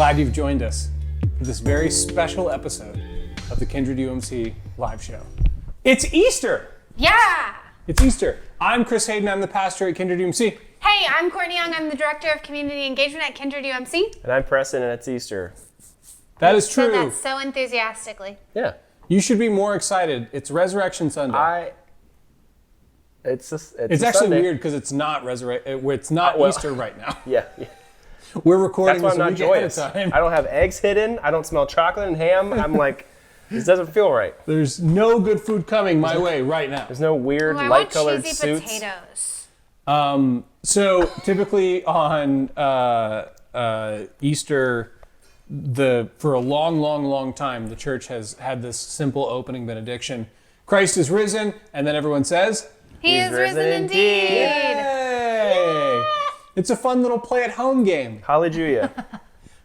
glad you've joined us for this very special episode of the Kindred UMC live show. It's Easter! Yeah! It's Easter. I'm Chris Hayden, I'm the pastor at Kindred UMC. Hey, I'm Courtney Young, I'm the Director of Community Engagement at Kindred UMC. And I'm Preston, and it's Easter. That is true. Said that so enthusiastically. Yeah. You should be more excited. It's Resurrection Sunday. It's actually Sunday. weird because it's not Easter right now. Yeah. We're recording That's why I'm this not a week ahead of joyous. time. I don't have eggs hidden. I don't smell chocolate and ham. I'm like, this doesn't feel right. There's no good food coming my way right now. There's no weird I light-colored want cheesy suits. potatoes. So typically on Easter, for a long time, the church has had this simple opening benediction. Christ is risen, and then everyone says, He is risen indeed. Yay! It's a fun little play-at-home game. Hallelujah.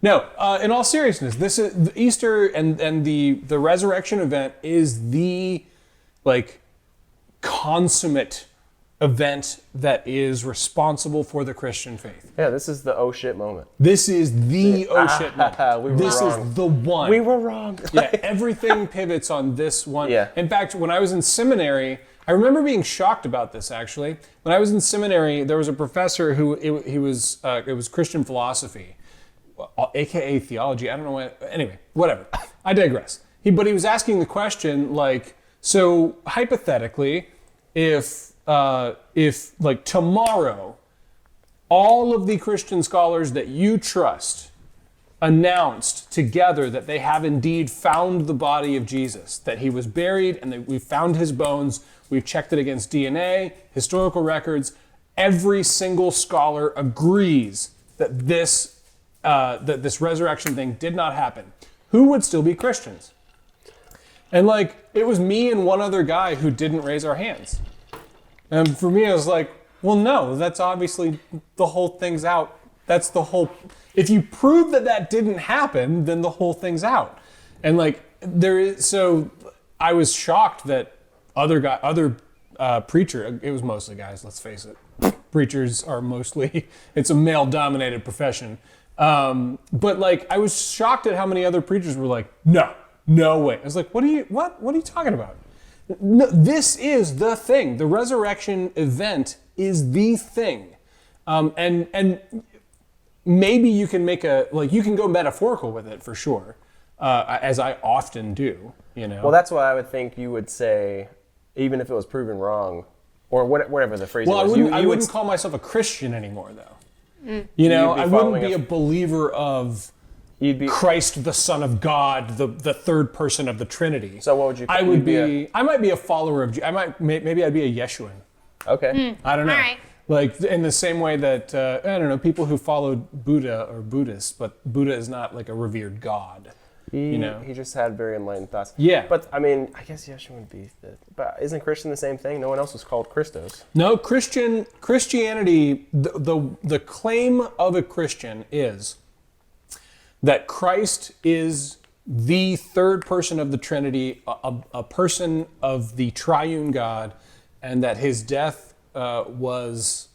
No, in all seriousness, this is Easter and the resurrection event is the consummate event that is responsible for the Christian faith. Yeah, this is the oh shit moment. This is the oh shit moment. We were This wrong. is the one. We were wrong. Yeah, everything pivots on this one. Yeah. In fact, when I was in seminary, I remember being shocked about this actually. When I was in seminary, there was a professor who it was Christian philosophy, aka theology. I don't know what. Anyway, whatever. I digress. But he was asking the question so hypothetically, if tomorrow, all of the Christian scholars that you trust announced together that they have indeed found the body of Jesus, that he was buried and that we found his bones, we've checked it against DNA, historical records, every single scholar agrees that this resurrection thing did not happen. Who would still be Christians? And it was me and one other guy who didn't raise our hands. And for me, I was like, well, no, that's obviously the whole thing's out. That's the whole. If you prove that didn't happen, then the whole thing's out. And so I was shocked that other preacher. It was mostly guys. Let's face it, preachers are mostly. It's a male-dominated profession. But I was shocked at how many other preachers were like, no way. I was like, what are you talking about? No, this is the thing. The resurrection event is the thing. And maybe you can make you can go metaphorical with it for sure, as I often do, Well, that's what I would think you would say, even if it was proven wrong, or whatever the phrase was. I wouldn't call myself a Christian anymore, though. I wouldn't be a believer of Christ, the Son of God, the third person of the Trinity. So what would you? I might be a follower of. Maybe I'd be a Yeshuan. Okay. I don't know. All right. In the same way that I don't know, people who followed Buddha or Buddhists, but Buddha is not a revered god. He just had very enlightened thoughts. Yeah. But I mean, I guess Yeshua would be. But isn't Christian the same thing? No one else was called Christos. No, Christianity. The claim of a Christian is that Christ is the third person of the Trinity, a person of the triune God, and that his death was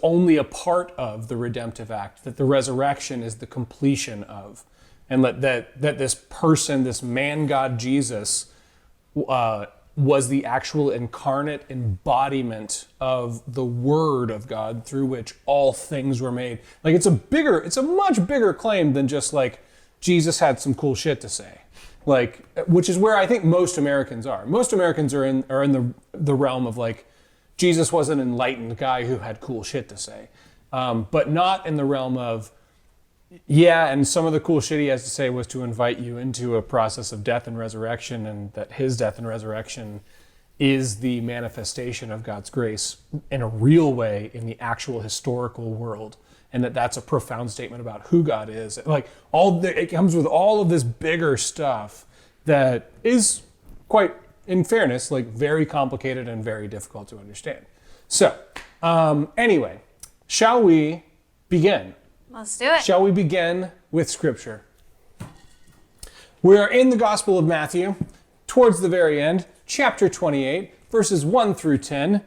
only a part of the redemptive act, that the resurrection is the completion of, and that this person, this man God Jesus, was the actual incarnate embodiment of the Word of God through which all things were made. It's a much bigger claim than just Jesus had some cool shit to say. Which is where I think most Americans are. Most Americans are in the realm of Jesus was an enlightened guy who had cool shit to say, but not in the realm of and some of the cool shit he has to say was to invite you into a process of death and resurrection, and that his death and resurrection is the manifestation of God's grace in a real way in the actual historical world. And that's a profound statement about who God is. It comes with all of this bigger stuff that is quite, in fairness, very complicated and very difficult to understand. So, anyway, shall we begin? Let's do it. Shall we begin with Scripture? We are in the Gospel of Matthew, towards the very end, chapter 28, verses 1 through 10.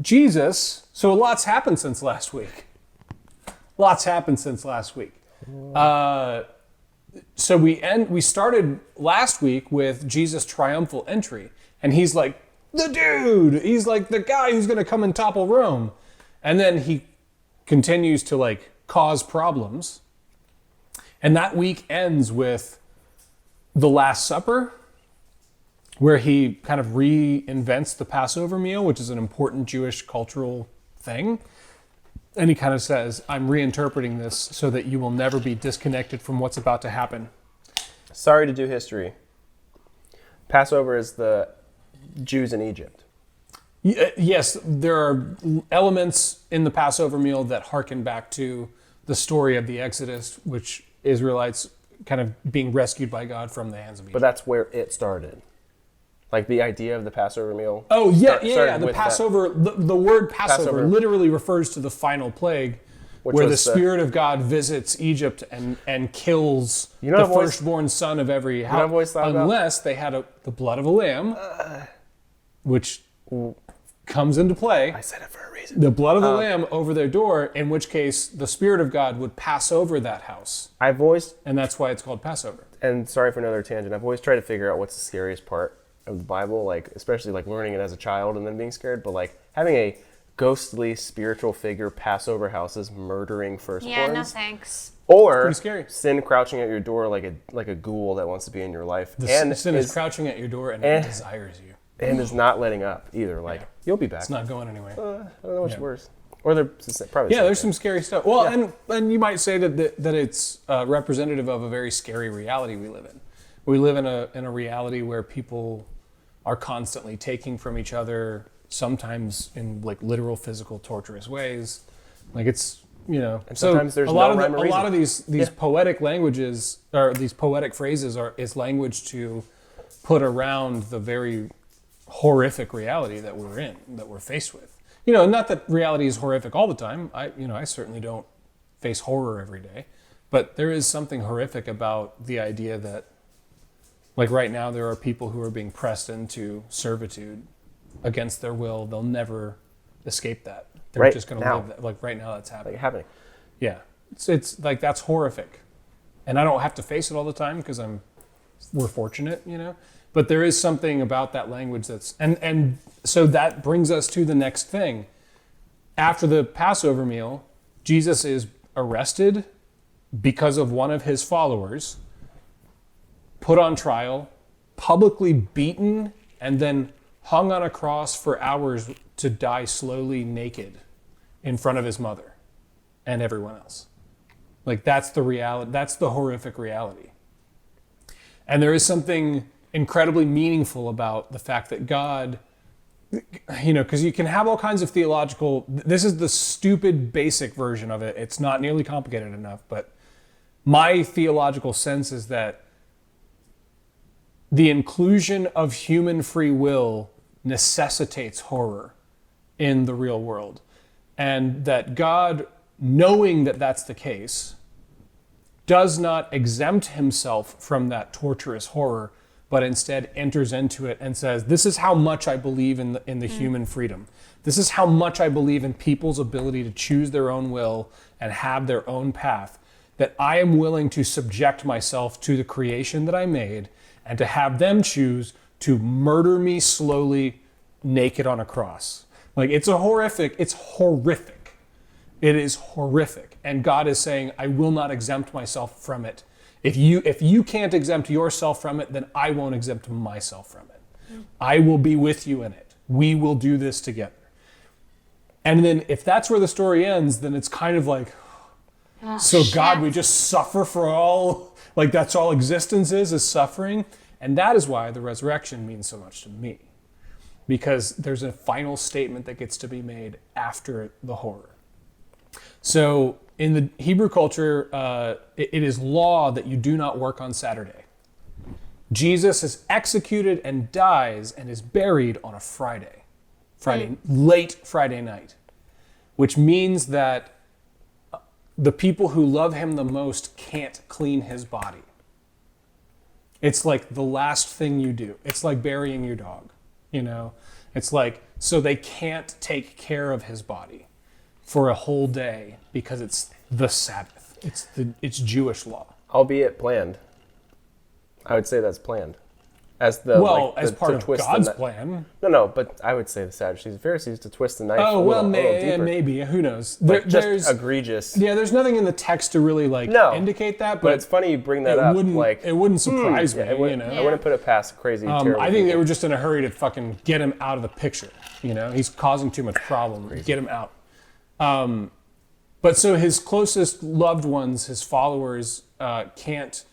Jesus, so a lot's happened since last week. Lots happened since last week. So we started last week with Jesus' triumphal entry, and he's like the dude. He's like the guy who's going to come and topple Rome, and then he continues to like cause problems. And that week ends with the Last Supper, where he kind of reinvents the Passover meal, which is an important Jewish cultural thing. And he kind of says, I'm reinterpreting this so that you will never be disconnected from what's about to happen. Sorry to do history. Passover is the Jews in Egypt. Yes, there are elements in the Passover meal that harken back to the story of the Exodus, which Israelites kind of being rescued by God from the hands of Egypt. But that's where it started. Like the idea of the Passover meal. Oh, yeah. started The with Passover, the word Passover Passover. literally refers to the final plague, Which where the was Spirit of God visits Egypt and kills You know the what I've always- firstborn son of every what house, I've always thought about? unless they had the blood of a lamb, which comes into play. I said it for a reason. The blood of the lamb over their door, in which case the Spirit of God would pass over that house. I've always, And that's why it's called Passover. and sorry for another tangent, I've always tried to figure out what's the scariest part of the Bible, like especially like learning it as a child and then being scared, but like having a ghostly spiritual figure pass over houses, murdering firstborns. Yeah, no thanks. Or Pretty scary. sin crouching at your door like a ghoul that wants to be in your life. The and sin is crouching at your door and it desires you. and is not letting up either. Like you'll be back. It's not going anywhere. I don't know what's worse. Or they're probably Yeah, there's some scary stuff. Well, and you might say that it's representative of a very scary reality we live in. We live in a reality where people are constantly taking from each other, sometimes in like literal, physical, torturous ways. Like it's and sometimes there's a lot no of rhyme or a lot reason. of these poetic languages or these poetic phrases is language to put around the very horrific reality that we're faced with. Not that reality is horrific all the time. I certainly don't face horror every day, but there is something horrific about the idea that, like right now, there are people who are being pressed into servitude against their will. They'll never escape that. They're Right just going to now. live that. Like right now, that's happening. like happening. Yeah, it's like that's horrific, and I don't have to face it all the time because we're fortunate, But there is something about that language that's and so that brings us to the next thing. After the Passover meal, Jesus is arrested because of one of his followers, put on trial, publicly beaten, and then hung on a cross for hours to die slowly naked in front of his mother and everyone else. Like that's the reality. That's the horrific reality. And there is something incredibly meaningful about the fact that God, because you can have all kinds of theological, this is the stupid basic version of it. It's not nearly complicated enough, but my theological sense is that the inclusion of human free will necessitates horror in the real world. And that God, knowing that that's the case, does not exempt himself from that torturous horror, but instead enters into it and says, this is how much I believe in the human freedom. This is how much I believe in people's ability to choose their own will and have their own path, that I am willing to subject myself to the creation that I made and to have them choose to murder me slowly naked on a cross. Like it's horrific. It is horrific. And God is saying, I will not exempt myself from it. If you can't exempt yourself from it, then I won't exempt myself from it. I will be with you in it. We will do this together. And then if that's where the story ends, then it's kind of like, God, we just suffer for all, like that's all existence is suffering. And that is why the resurrection means so much to me. Because there's a final statement that gets to be made after the horror. So in the Hebrew culture, it is law that you do not work on Saturday. Jesus is executed and dies and is buried on a Friday, late Friday night, which means that the people who love him the most can't clean his body. It's like the last thing you do. It's like burying your dog, It's like, so they can't take care of his body for a whole day because it's the Sabbath. It's Jewish law. Albeit planned. I would say that's planned. As part of God's plan. No, but I would say the Sadducees and Pharisees to twist the knife a little deeper. Maybe. Who knows? Just egregious. Yeah, there's nothing in the text to really indicate that. But it's funny you bring that up. It wouldn't surprise me. I wouldn't put it past crazy. Terrible I think they were just in a hurry to fucking get him out of the picture. He's causing too much problem. Crazy. Get him out. But so his closest loved ones, his followers, can't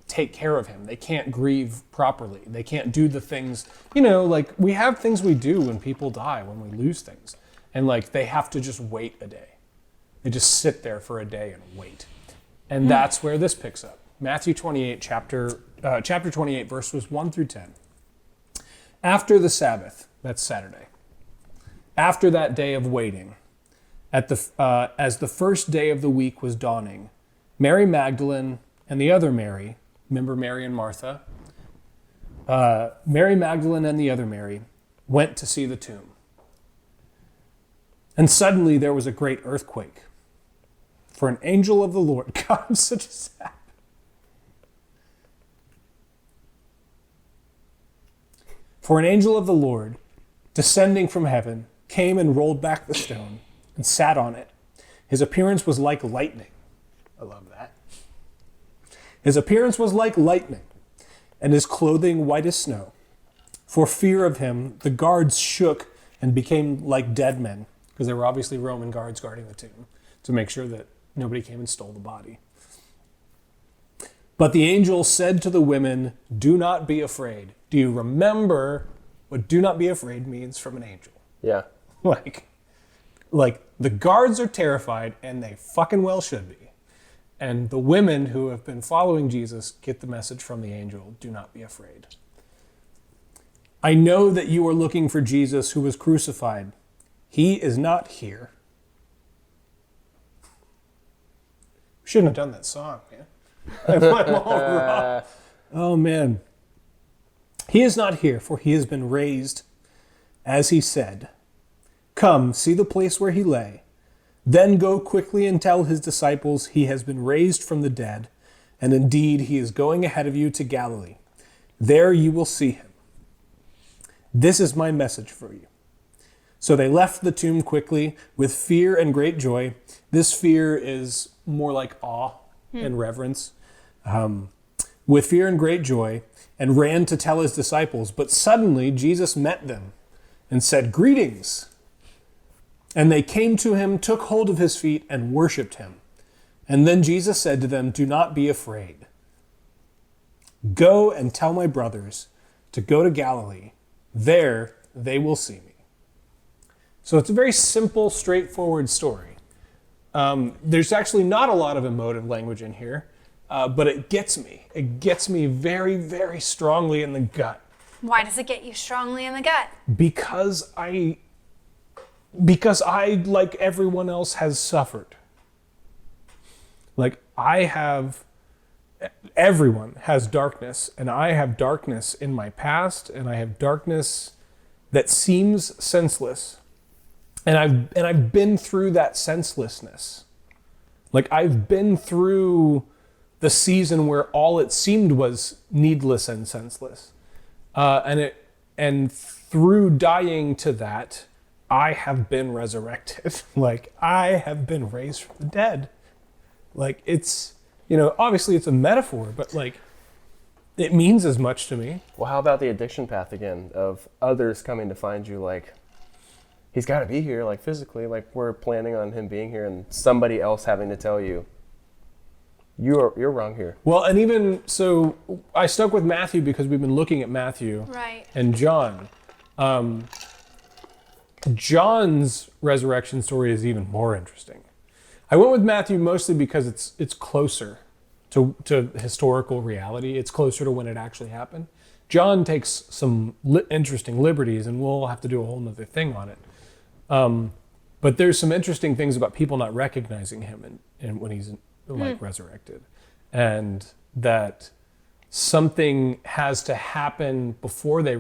take care of him. They can't grieve properly. They can't do the things, we have things we do when people die, when we lose things. And they have to just wait a day. They just sit there for a day and wait. And that's where this picks up. Matthew 28, chapter 28, verses 1 through 10. After the Sabbath, that's Saturday, after that day of waiting, as the first day of the week was dawning, Mary Magdalene and the other Mary, remember Mary and Martha? Mary Magdalene and the other Mary went to see the tomb. And suddenly there was a great earthquake. For an angel of the Lord, God, I'm such a sap. For an angel of the Lord, descending from heaven, came and rolled back the stone and sat on it. His appearance was like lightning. I love that. His appearance was like lightning, and his clothing white as snow. For fear of him, the guards shook and became like dead men, because there were obviously Roman guards guarding the tomb to make sure that nobody came and stole the body. But the angel said to the women, "Do not be afraid." Do you remember what "do not be afraid" means from an angel? Yeah. Like the guards are terrified, and they fucking well should be. And the women who have been following Jesus get the message from the angel, "Do not be afraid." I know that you are looking for Jesus who was crucified. He is not here. We shouldn't have done that song, man. I'm all wrong. Oh, man. He is not here, for he has been raised, as he said. Come, see the place where he lay. Then go quickly and tell his disciples he has been raised from the dead, and indeed he is going ahead of you to Galilee. There you will see him. This is my message for you. So they left the tomb quickly with fear and great joy. This fear is more like awe and reverence. With fear and great joy, and ran to tell his disciples. But suddenly Jesus met them and said, "Greetings." And they came to him, took hold of his feet, and worshipped him. And then Jesus said to them, "Do not be afraid. Go and tell my brothers to go to Galilee. There they will see me." So it's a very simple, straightforward story. There's actually not a lot of emotive language in here, but it gets me. It gets me very, very strongly in the gut. Why does it get you strongly in the gut? Because I, like everyone else, has suffered. Everyone has darkness, and I have darkness in my past, and I have darkness that seems senseless. And I've been through that senselessness. I've been through the season where all it seemed was needless and senseless. And through dying to that, I have been resurrected. I have been raised from the dead. It's, obviously it's a metaphor, but it means as much to me. Well, how about the addiction path again of others coming to find you he's got to be here, physically, we're planning on him being here, and somebody else having to tell you, you're wrong here. Well, and even so, I stuck with Matthew because we've been looking at Matthew and John. John's resurrection story is even more interesting. I went with Matthew mostly because it's closer to historical reality. It's closer to when it actually happened. John takes some interesting liberties, and we'll have to do a whole nother thing on it. But there's some interesting things about people not recognizing him and when he's resurrected, and that something has to happen before they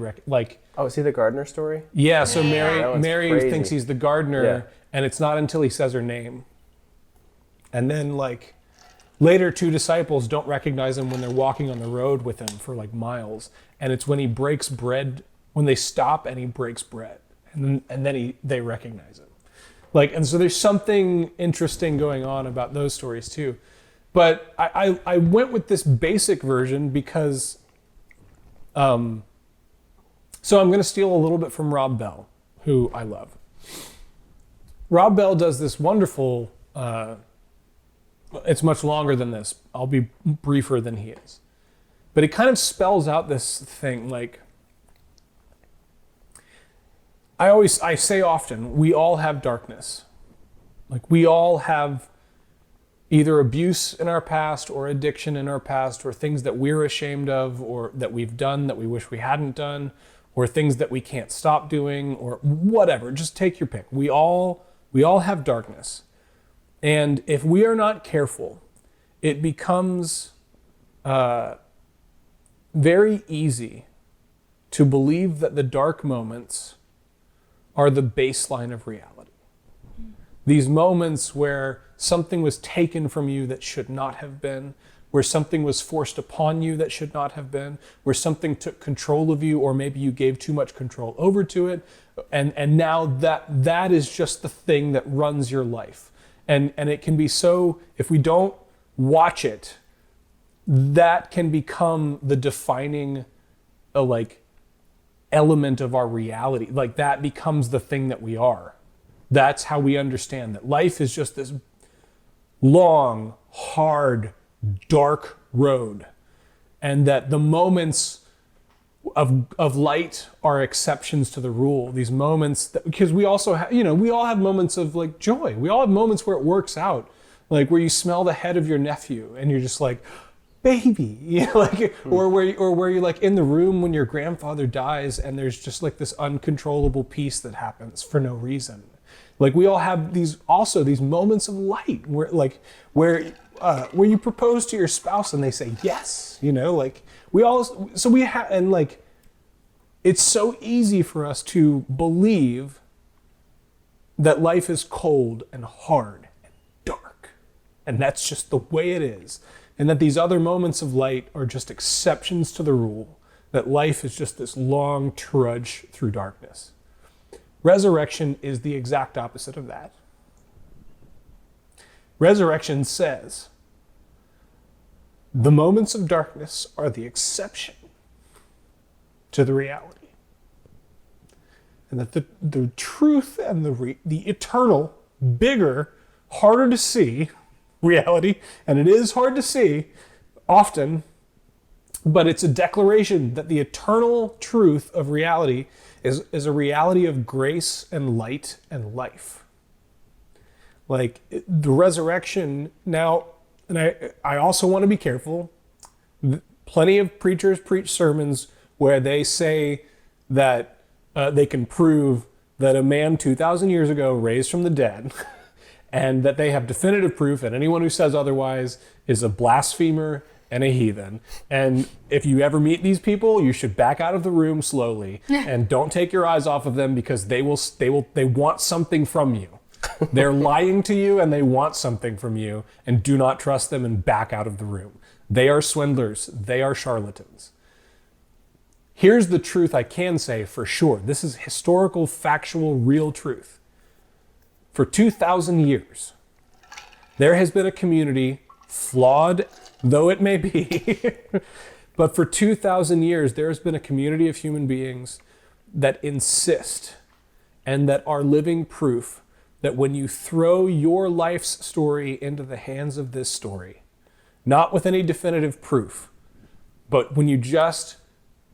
Oh, is he the gardener story? Yeah. So Mary crazy. thinks he's the gardener, and it's not until he says her name And then like later, two disciples don't recognize him when they're walking on the road with him for like miles. And it's when he breaks bread, when they stop and he breaks bread. And then they recognize him. Like, and so there's something interesting going on about those stories too. But I went with this basic version because, so I'm going to steal a little bit from Rob Bell, who I love. Rob Bell does this wonderful, it's much longer than this. I'll be briefer than he is. But it kind of spells out this thing, like, I say often, we all have darkness. Like, we all have either abuse in our past or addiction in our past or things that we're ashamed of or that we've done that we wish we hadn't done or things that we can't stop doing or whatever. Just take your pick. We all have darkness. And if we are not careful, it becomes very easy to believe that the dark moments are the baseline of reality. These moments where something was taken from you that should not have been, where something was forced upon you that should not have been, where something took control of you, or maybe you gave too much control over to it, and now that is just the thing that runs your life. And it can be so, if we don't watch it, that can become the defining element of our reality. Like, that becomes the thing that we are. That's how we understand that life is just this long, hard, dark road. And that the moments of light are exceptions to the rule. These moments that, because we also have, we all have moments of like joy. We all have moments where it works out. Like where you smell the head of your nephew and you're just like, baby, or where you're like in the room when your grandfather dies and there's just like this uncontrollable peace that happens for no reason. Like we all have these moments of light where you propose to your spouse and they say yes, it's so easy for us to believe that life is cold and hard and dark, and that's just the way it is. And that these other moments of light are just exceptions to the rule, that life is just this long trudge through darkness. Resurrection is the exact opposite of that. Resurrection says, the moments of darkness are the exception to the reality. And that the truth and the eternal, bigger, harder to see reality, and it is hard to see often, but it's a declaration that the eternal truth of reality is a reality of grace and light and life. Like the resurrection now, and I also want to be careful. Plenty of preachers preach sermons where they say that they can prove that a man 2,000 years ago raised from the dead and that they have definitive proof, and anyone who says otherwise is a blasphemer and a heathen. And if you ever meet these people, you should back out of the room slowly and don't take your eyes off of them because they want something from you. They're lying to you and they want something from you, and do not trust them and back out of the room. They are swindlers. They are charlatans. Here's the truth I can say for sure. This is historical, factual, real truth. For 2,000 years, there has been a community, flawed though it may be, but for 2,000 years, there has been a community of human beings that insist and that are living proof that when you throw your life's story into the hands of this story, not with any definitive proof, but when you just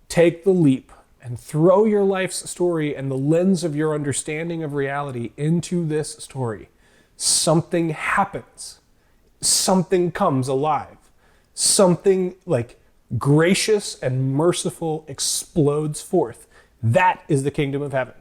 take the leap and throw your life's story and the lens of your understanding of reality into this story, something happens. Something comes alive. Something like gracious and merciful explodes forth. That is the kingdom of heaven.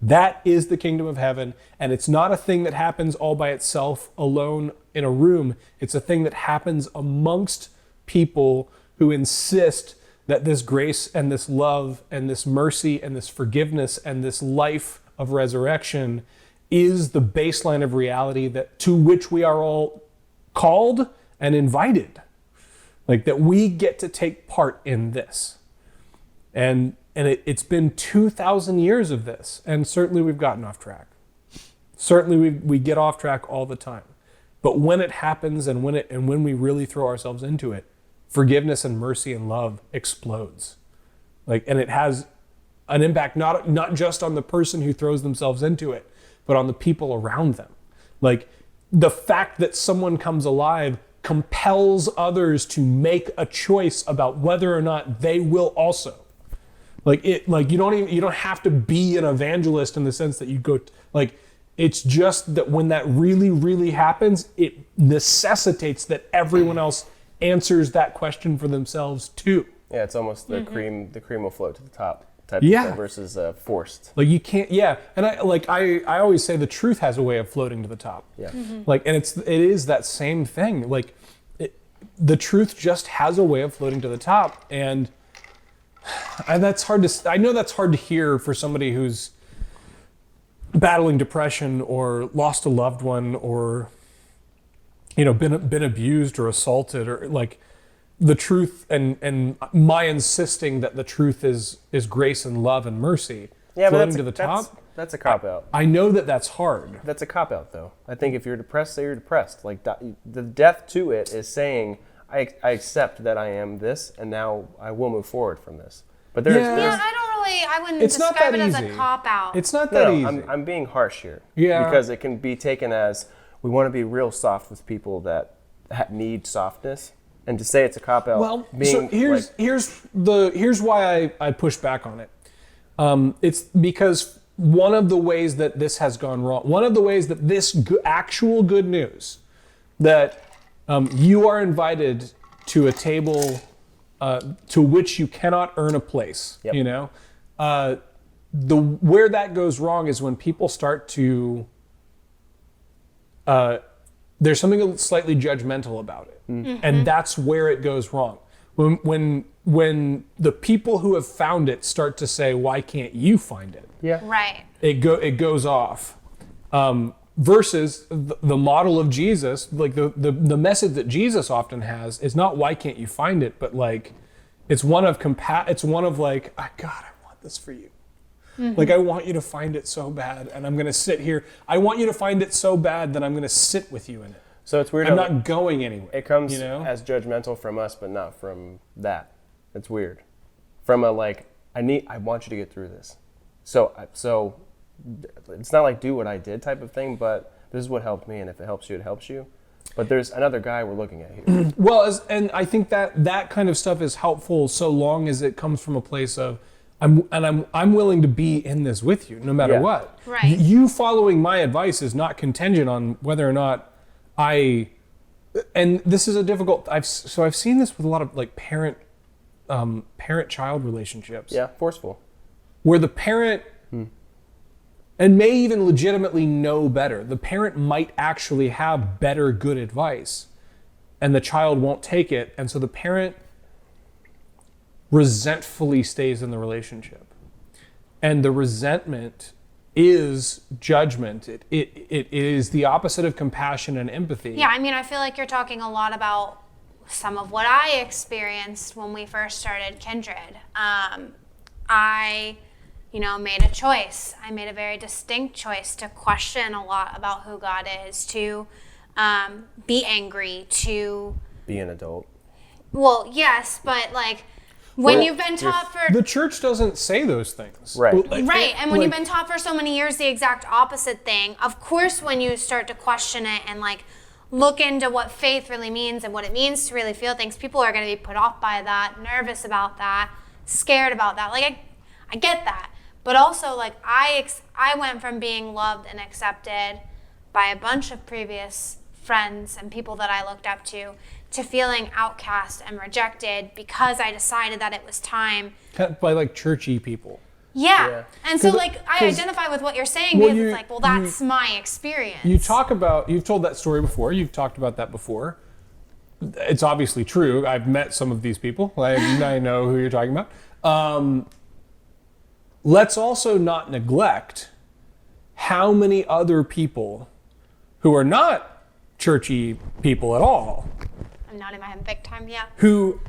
That is the kingdom of heaven. And it's not a thing that happens all by itself, alone in a room. It's a thing that happens amongst people who insist that this grace and this love and this mercy and this forgiveness and this life of resurrection is the baseline of reality that to which we are all called and invited. Like that we get to take part in this. And it's been 2,000 years of this, and certainly we've gotten off track. Certainly we get off track all the time. But when it happens and when we really throw ourselves into it, forgiveness and mercy and love explodes. Like, and it has an impact not just on the person who throws themselves into it, but on the people around them. Like the fact that someone comes alive compels others to make a choice about whether or not they will also. Like you don't have to be an evangelist in the sense that you go like, it's just that when that really, really happens, it necessitates that everyone else answers that question for themselves too. Yeah, it's almost the cream will float to the top type of thing versus forced. Like you can't, and I always say the truth has a way of floating to the top. Yeah. Like, and it is that same thing. Like the truth just has a way of floating to the top, and that's hard to. I know that's hard to hear for somebody who's battling depression or lost a loved one or been abused or assaulted, or like the truth and my insisting that the truth is grace and love and mercy floating to the top. That's a cop-out. I know that's hard. That's a cop-out, though. I think if you're depressed, say you're depressed. Like the death to it is saying, I accept that I am this, and now I will move forward from this. But I wouldn't it's not describe that it as easy. a cop-out. It's not that easy. I'm being harsh here. Yeah. Because it can be taken as we want to be real soft with people that need softness, and to say it's a cop-out. Well, so here's why I push back on it. It's because one of the ways that this has gone wrong, one of the ways that this actual good news, that you are invited to a table to which you cannot earn a place, Yep. Where that goes wrong is when people start to, there's something slightly judgmental about it. And that's where it goes wrong. When the people who have found it start to say, why can't you find it? Yeah. Right. It goes off. Versus the model of Jesus, like the message that Jesus often has is not why can't you find it, but like it's one of it's one of like, God, I want this for you. Like I want you to find it so bad, and I'm gonna sit here. I want you to find it so bad that I'm gonna sit with you in it. So it's weird. I'm not going anywhere. It comes as judgmental from us, but not from that. It's weird. From a like, I want you to get through this. So it's not like do what I did type of thing, but this is what helped me, and if it helps you, it helps you. But there's another guy we're looking at here. Well, and I think that kind of stuff is helpful so long as it comes from a place of I'm willing to be in this with you no matter what. Right. You following my advice is not contingent on whether or not and this is a difficult. I've seen this with a lot of like parent-child relationships. Yeah, forceful. Where the parent and may even legitimately know better. The parent might actually have better good advice, and the child won't take it, and so the parent resentfully stays in the relationship. And the resentment is judgment. It is the opposite of compassion and empathy. Yeah, I mean, I feel like you're talking a lot about some of what I experienced when we first started Kindred. I made a choice. I made a very distinct choice to question a lot about who God is, to be angry, to Be an adult. Well, yes, but like when you've been taught for the church doesn't say those things. Right. right, and when you've been taught for so many years the exact opposite thing, of course when you start to question it and like look into what faith really means and what it means to really feel things, people are going to be put off by that, nervous about that, scared about that. Like I get that. But also like I went from being loved and accepted by a bunch of previous friends and people that I looked up to feeling outcast and rejected because I decided that it was time. By like churchy people. Yeah. And so like I identify with what you're saying because it's like, well, that's my experience. You've told that story before. You've talked about that before. It's obviously true. I've met some of these people. I know who you're talking about. Let's also not neglect how many other people who are not churchy people at all, I'm nodding my head big time, yeah. who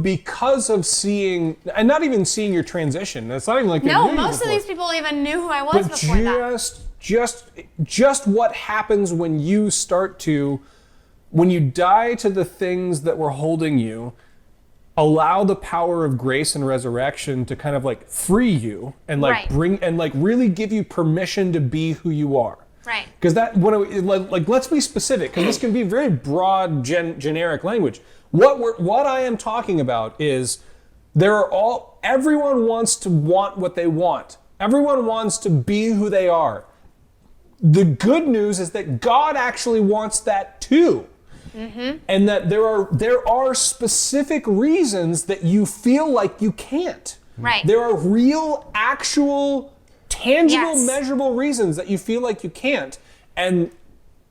because of seeing, and not even seeing your transition, it's not even like No, most of these people even knew who I was but before that. just what happens when you die to the things that were holding you, allow the power of grace and resurrection to kind of like free you and like Right. bring and like really give you permission to be who you are. Right. Because that, like, let's be specific, because this can be very broad, generic language. What I am talking about is everyone wants to want what they want. Everyone wants to be who they are. The good news is that God actually wants that too. Mm-hmm. And that there are specific reasons that you feel like you can't. Right. There are real, actual, tangible, Yes. measurable reasons that you feel like you can't. And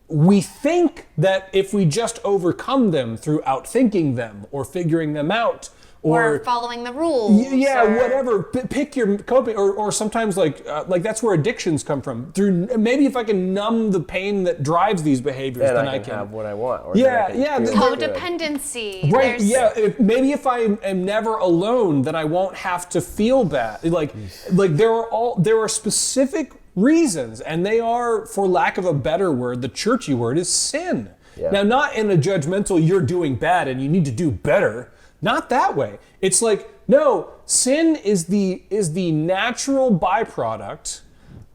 we think that if we just overcome them through outthinking them or figuring them out Or following the rules. yeah, or- whatever. Pick your coping, or sometimes like that's where addictions come from. Through maybe if I can numb the pain that drives these behaviors, Then then I can have what I want. Or Yeah, then I yeah, can the- feel good. Codependency. Right? There's- Yeah. Maybe if I am never alone, then I won't have to feel bad. Like there are specific reasons, and they are, for lack of a better word, the churchy word is sin. Yeah. Now, not in a judgmental, you're doing bad and you need to do better. Not that way. It's like, no, sin is the natural byproduct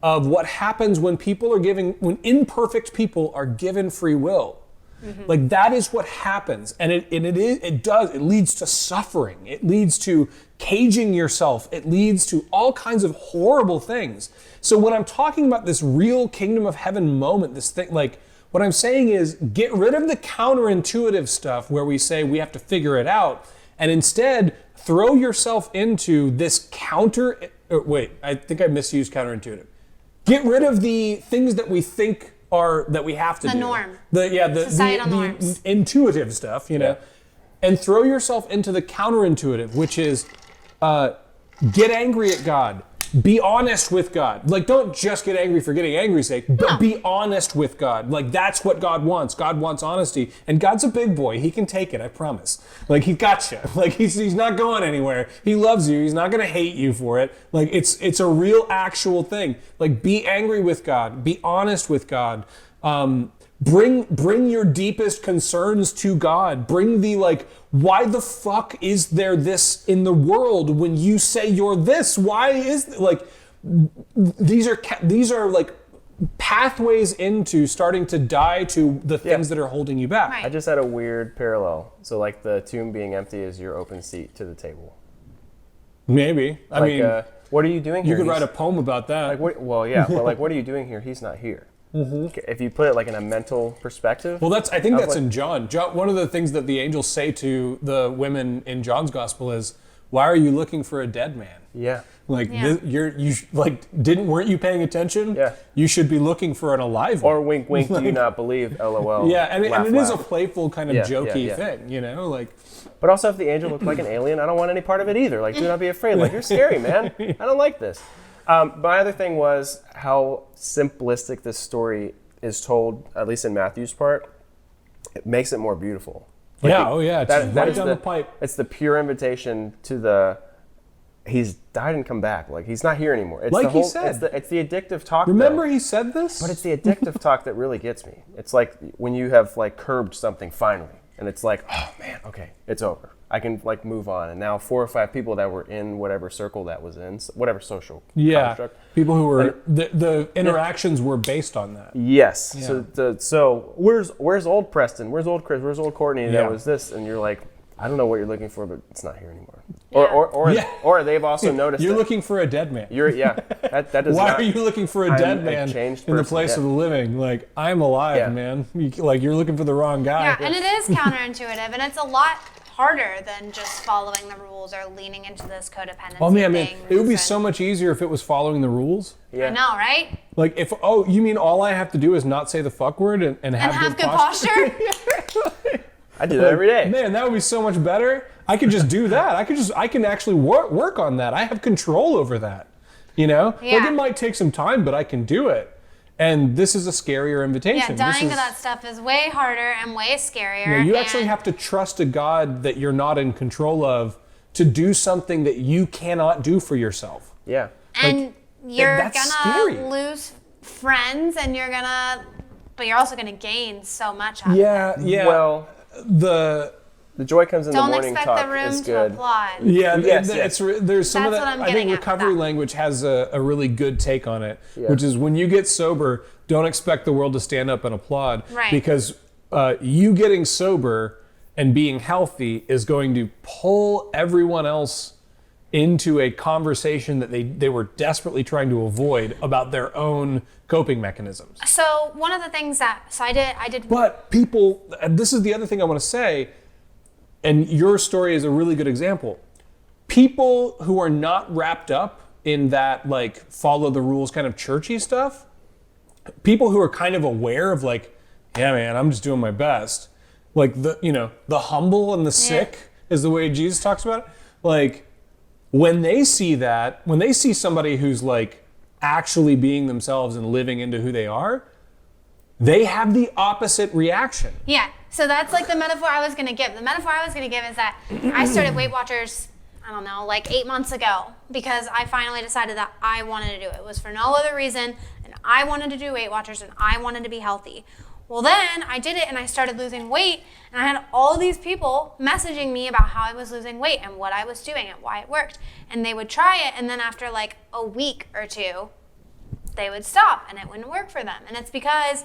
of what happens when when imperfect people are given free will. Mm-hmm. Like that is what happens, and it leads to suffering. It leads to caging yourself. It leads to all kinds of horrible things. So when I'm talking about this real kingdom of heaven moment, this thing, like what I'm saying is get rid of the counterintuitive stuff where we say we have to figure it out, and instead throw yourself into this I think I misused counterintuitive. Get rid of the things that we think that we have to do. The norm. The Societal norms. intuitive stuff, and throw yourself into the counterintuitive, which is get angry at God. Be honest with God. Like, don't just get angry for getting angry's sake, but be honest with God. Like, that's what God wants. God wants honesty. And God's a big boy. He can take it, I promise. Like, he got you. Like, he's not going anywhere. He loves you. He's not going to hate you for it. Like, it's a real, actual thing. Like, be angry with God. Be honest with God. Bring your deepest concerns to God. Bring the, like, why the fuck is there this in the world when you say you're this? Why is, like, these are like pathways into starting to die to the things that are holding you back. Right. I just had a weird parallel. So like the tomb being empty is your open seat to the table. Maybe. I Like, mean, what are you doing here? you could write a poem about that. Like, but like, what are you doing here? He's not here. Mm-hmm. If you put it like in a mental perspective. Well, I think that's in John. One of the things that the angels say to the women in John's gospel is, "Why are you looking for a dead man?" Yeah. Like Yeah. weren't you paying attention? Yeah. You should be looking for an alive one. Or wink, wink. Do you not believe? LOL. Yeah, and laugh, it is a laugh. playful kind of Yeah, jokey yeah. thing, like. But also, if the angel looked like an alien, I don't want any part of it either. Like, do not be afraid. Like, you're scary, man. I don't like this. My other thing was how simplistic this story is told, at least in Matthew's part. It makes it more beautiful. Like It's right is down the pipe. It's the pure invitation to he's died and come back. Like, he's not here anymore. It's Like the whole, he said. It's the addictive talk. Remember though. he said this? But it's the addictive talk that really gets me. It's like when you have like curbed something finally, and it's like, oh man, okay, it's over. I can like move on. And now 4 or 5 people that were in whatever circle that was in, whatever social construct. People who were the interactions were based on that. Yes. Yeah. So where's old Preston? Where's old Chris? Where's old Courtney? Yeah. That was this, and you're like, I don't know what you're looking for, but it's not here anymore. Yeah. Or they've also noticed You're that looking for a dead man. that does Why not, are you looking for a dead I'm a man changed in the person, place yeah. of the living? Like, I'm alive, Yeah. man. You're looking for the wrong guy. Yeah, and it is counterintuitive, and it's a lot harder than just following the rules or leaning into this codependency Oh man, thing. it would be so much easier if it was following the rules. Yeah. I know, right? Like you mean all I have to do is not say the fuck word and And have have good posture. I do that every day. Man, that would be so much better. I could just do that. I can actually work on that. I have control over that. You know? Yeah. Like, it might take some time, but I can do it. And this is a scarier invitation. Yeah, dying to that stuff is way harder and way scarier. You know, you actually have to trust a God that you're not in control of to do something that you cannot do for yourself. Yeah. And you're that's gonna scary. lose friends, and but you're also gonna gain so much out of it. Yeah. Well, The joy comes in Don't the morning expect talk the room is to good. applaud. Yeah, Yes, there's some of That's that. what I'm I getting think at with recovery that. language has a really good take on it, Yeah. which is when you get sober, don't expect the world to stand up and applaud, Right. because you getting sober and being healthy is going to pull everyone else into a conversation that they were desperately trying to avoid about their own coping mechanisms. So one of the things I did. But people, and this is the other thing I want to say, and your story is a really good example. People who are not wrapped up in that, like, follow the rules kind of churchy stuff, people who are kind of aware of, like, yeah, man, I'm just doing my best. Like, the humble and the sick is the way Jesus talks about it. Like, when they see that, when they see somebody who's, like, actually being themselves and living into who they are, they have the opposite reaction. Yeah, so that's like the metaphor I was going to give. The metaphor I was going to give is that I started Weight Watchers, I don't know, like 8 months ago, because I finally decided that I wanted to do it. It was for no other reason, and I wanted to do Weight Watchers, and I wanted to be healthy. Well, then I did it, and I started losing weight, and I had all these people messaging me about how I was losing weight and what I was doing and why it worked. And they would try it, and then after like a week or two, they would stop, and it wouldn't work for them. And it's because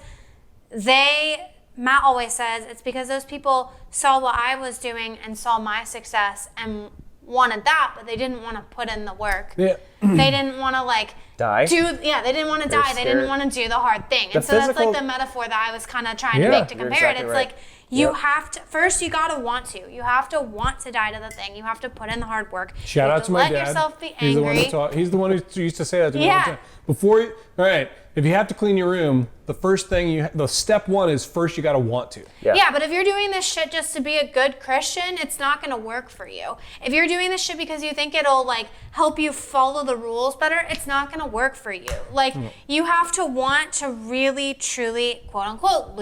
Matt always says, it's because those people saw what I was doing and saw my success and wanted that, but they didn't want to put in the work. Yeah. They didn't want to like Die? they didn't want to They're die. They didn't scared. want to do the hard thing. The And so that's physical- like the metaphor that I was kind of trying to Yeah. make to You're compare exactly it. It's right. like you Yep. have to, first you got to want to. You have to want to die to the thing. You have to put in the hard work. Shout you have out to my let dad. yourself be He's the one angry. who he's the one who used to say that to me all Yeah. the time. Before, all right, if you have to clean your room, the first thing the step one is first you got to want to. Yeah, but if you're doing this shit just to be a good Christian, it's not going to work for you. If you're doing this shit because you think it'll like help you follow the rules better, it's not going to work for you. Like you have to want to really, truly, quote unquote,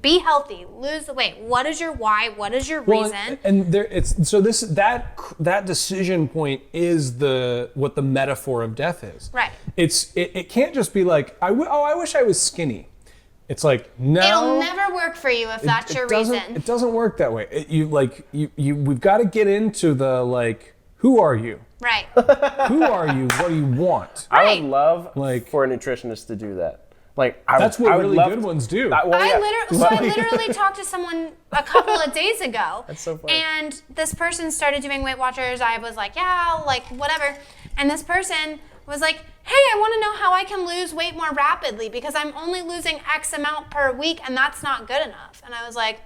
be healthy, lose the weight. What is your why? What is your reason? And there, it's so this that decision point is what the metaphor of death is. Right. It can't just be like I wish I was skinny. It's like no. It'll never work for you if that's your reason. It doesn't work that way. We've got to get into the like, who are you? Right. Who are you? What do you want? I Right. would love Like- for a nutritionist to do that. Like That's what I would really love good ones do. Well, I yeah. literally talked to someone a couple of days ago. That's so funny. And this person started doing Weight Watchers. I was like, yeah, like whatever. And this person was like, hey, I want to know how I can lose weight more rapidly because I'm only losing X amount per week and that's not good enough. And I was like,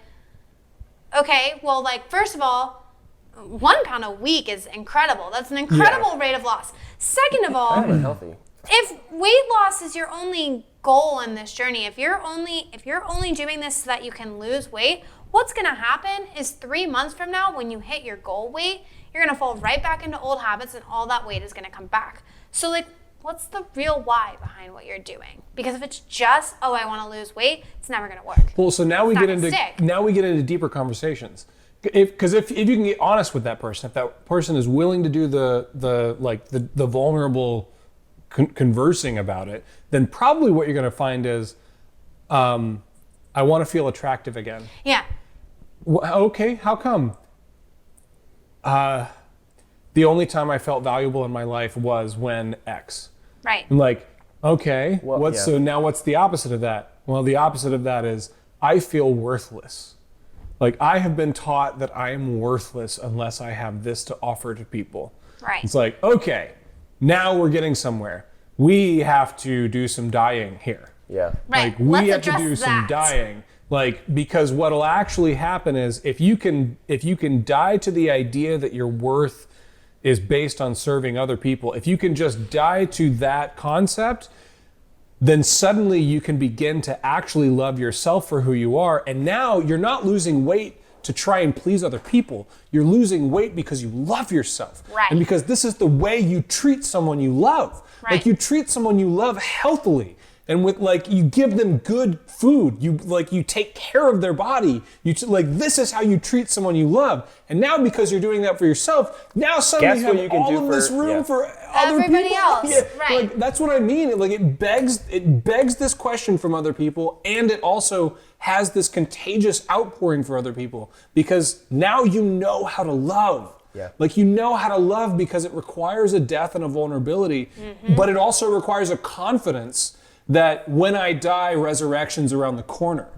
okay, well, like, first of all, 1 pound a week is incredible. That's an incredible rate of loss. Second of all, I'm healthy. if weight loss is your only goal in this journey, if you're only doing this so that you can lose weight, what's going to happen is 3 months from now when you hit your goal weight, you're going to fall right back into old habits and all that weight is going to come back. So like, what's the real why behind what you're doing? Because if it's just, oh, I want to lose weight, it's never going to work. Well, so now we It's get not into gonna stick. deeper conversations. Because if you can get honest with that person, if that person is willing to do the vulnerable conversing about it, then probably what you're going to find is, I want to feel attractive again. Yeah. Okay, how come? The only time I felt valuable in my life was when X. Right. I'm like, okay, Well, so now what's the opposite of that? Well, the opposite of that is I feel worthless. Like I have been taught that I am worthless unless I have this to offer to people. Right. It's like, okay, now we're getting somewhere. We have to do some dying here. Yeah. Right. Like we Let's have to address do some that. dying. Like, because what'll actually happen is if you can die to the idea that your worth is based on serving other people, if you can just die to that concept, then suddenly you can begin to actually love yourself for who you are. And now you're not losing weight to try and please other people. You're losing weight because you love yourself. Right. And because this is the way you treat someone you love. Right. Like you treat someone you love healthily. And with you give them good food. You take care of their body. This is how you treat someone you love. And now because you're doing that for yourself, now suddenly Guess you have all of this room for other everybody people. else. Yeah, Right. that's what I mean. It begs this question from other people, and it also has this contagious outpouring for other people because now you know how to love. Yeah. You know how to love because it requires a death and a vulnerability, but it also requires a confidence that when I die, resurrection's around the corner.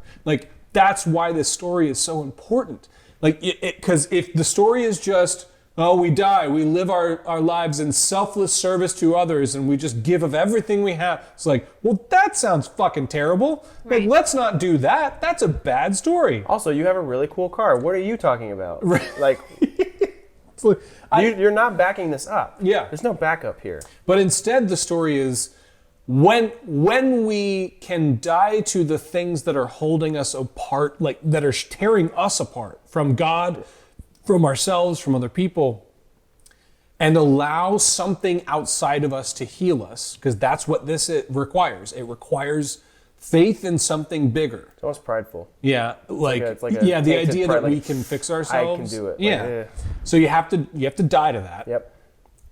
That's why this story is so important. Because if the story is just, oh, we die, we live our lives in selfless service to others, and we just give of everything we have, it's well, that sounds fucking terrible. Right. Let's not do that. That's a bad story. Also, you have a really cool car. What are you talking about? Right. You're not backing this up. Yeah. There's no backup here. But instead, the story is when we can die to the things that are holding us apart, that are tearing us apart from God, from ourselves, from other people, and allow something outside of us to heal us, because that's what it requires. It requires faith in something bigger. It's almost prideful. Yeah, the the idea pride, that we can fix ourselves. I can do it. Yeah. So you have to die to that. Yep.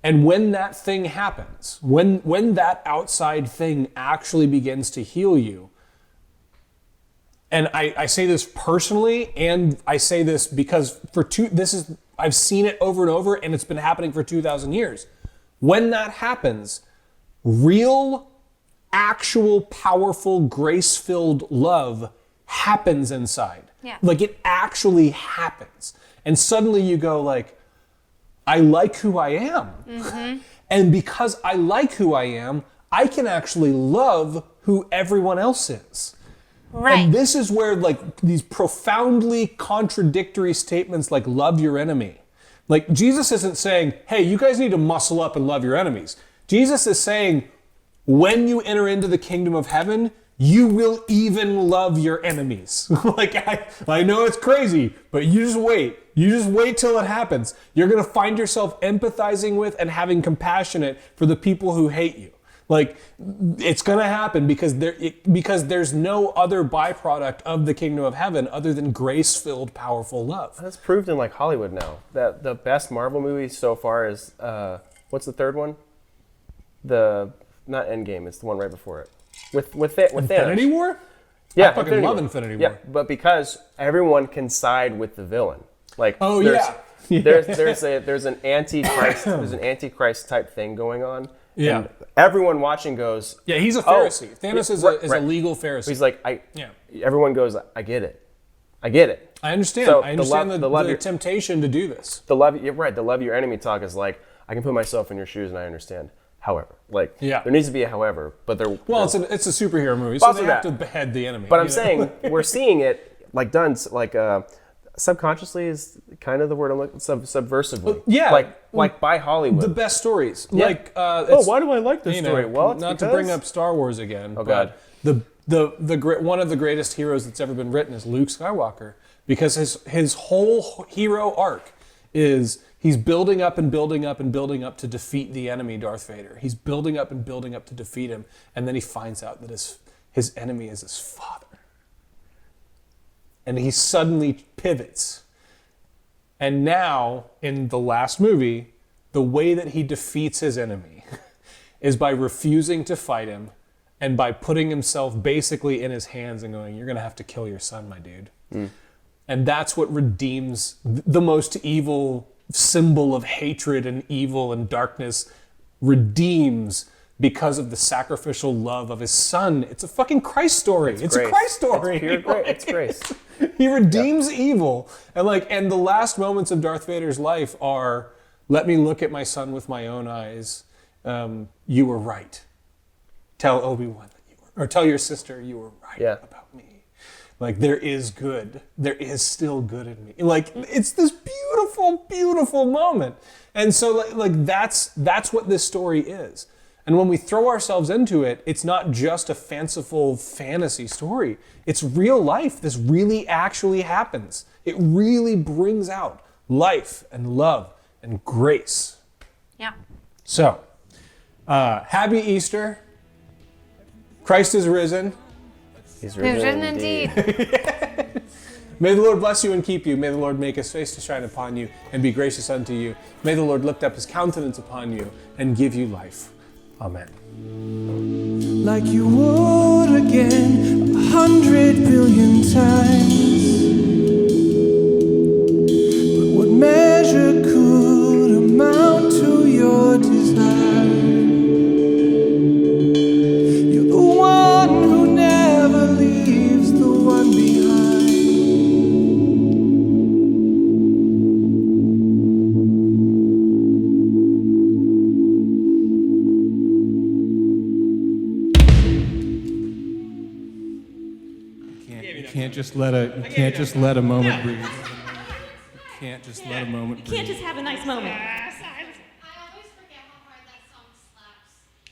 And when that thing happens, when that outside thing actually begins to heal you, and I say this personally, and I say this because I've seen it over and over, and it's been happening for 2,000 years. When that happens, real, actual, powerful, grace-filled love happens inside. Yeah. It actually happens. And suddenly you go I like who I am. Mm-hmm. And because I like who I am, I can actually love who everyone else is. Right. And this is where these profoundly contradictory statements love your enemy. Jesus isn't saying, hey, you guys need to muscle up and love your enemies. Jesus is saying, when you enter into the kingdom of heaven, you will even love your enemies. I know it's crazy, but you just wait. You just wait till it happens. You're going to find yourself empathizing with and having compassionate for the people who hate you. It's going to happen because there's no other byproduct of the kingdom of heaven other than grace-filled, powerful love. That's proved in Hollywood now. That the best Marvel movie so far is what's the third one? Not Endgame. It's the one right before it. With Infinity Thanos. War? Yeah, I fucking love Infinity War. Yeah, but because everyone can side with the villain. Oh, there's an antichrist type thing going on. Yeah. And everyone watching goes, yeah, he's a Pharisee. Thanos is right. a legal Pharisee. He's everyone goes, I get it. I get it. I understand. So I understand the temptation to do this. You're right. The love your enemy talk is I can put myself in your shoes and I understand. However, there needs to be a however, but there. Well, it's a superhero movie, so they have to behead the enemy. But I'm saying we're seeing it done subconsciously is kind of the word I'm looking. Subversively. Yeah. By Hollywood. The best stories. Yeah. Why do I like this story? Well, it's not because... to bring up Star Wars again. Oh God. One of the greatest heroes that's ever been written is Luke Skywalker, because his whole hero arc is he's building up and building up and building up to defeat the enemy, Darth Vader. He's building up and building up to defeat him, and then he finds out that his enemy is his father. And he suddenly pivots. And now, in the last movie, the way that he defeats his enemy is by refusing to fight him and by putting himself basically in his hands and going, you're going to have to kill your son, my dude. Mm. And that's what redeems the most evil symbol of hatred and evil and darkness, redeems because of the sacrificial love of his son. It's a fucking Christ story. It's a Christ story. It's pure grace. It's grace. He redeems evil. And the last moments of Darth Vader's life are, let me look at my son with my own eyes. You were right. Tell Obi-Wan that you were, or tell your sister you were right about me. There is good. There is still good in me. It's this beautiful, beautiful moment. And so that's what this story is. And when we throw ourselves into it, it's not just a fanciful fantasy story. It's real life. This really actually happens. It really brings out life and love and grace. Yeah. So, happy Easter. Christ is risen. He's Risen indeed. May the Lord bless you and keep you. May the Lord make his face to shine upon you and be gracious unto you. May the Lord lift up his countenance upon you and give you life. Amen. Like you would again 100 billion times. But what measure could amount to your desire? You're the one who never leaves the one behind. You can't just let a moment breathe. You can't just let a moment breathe. You can't just have a nice moment.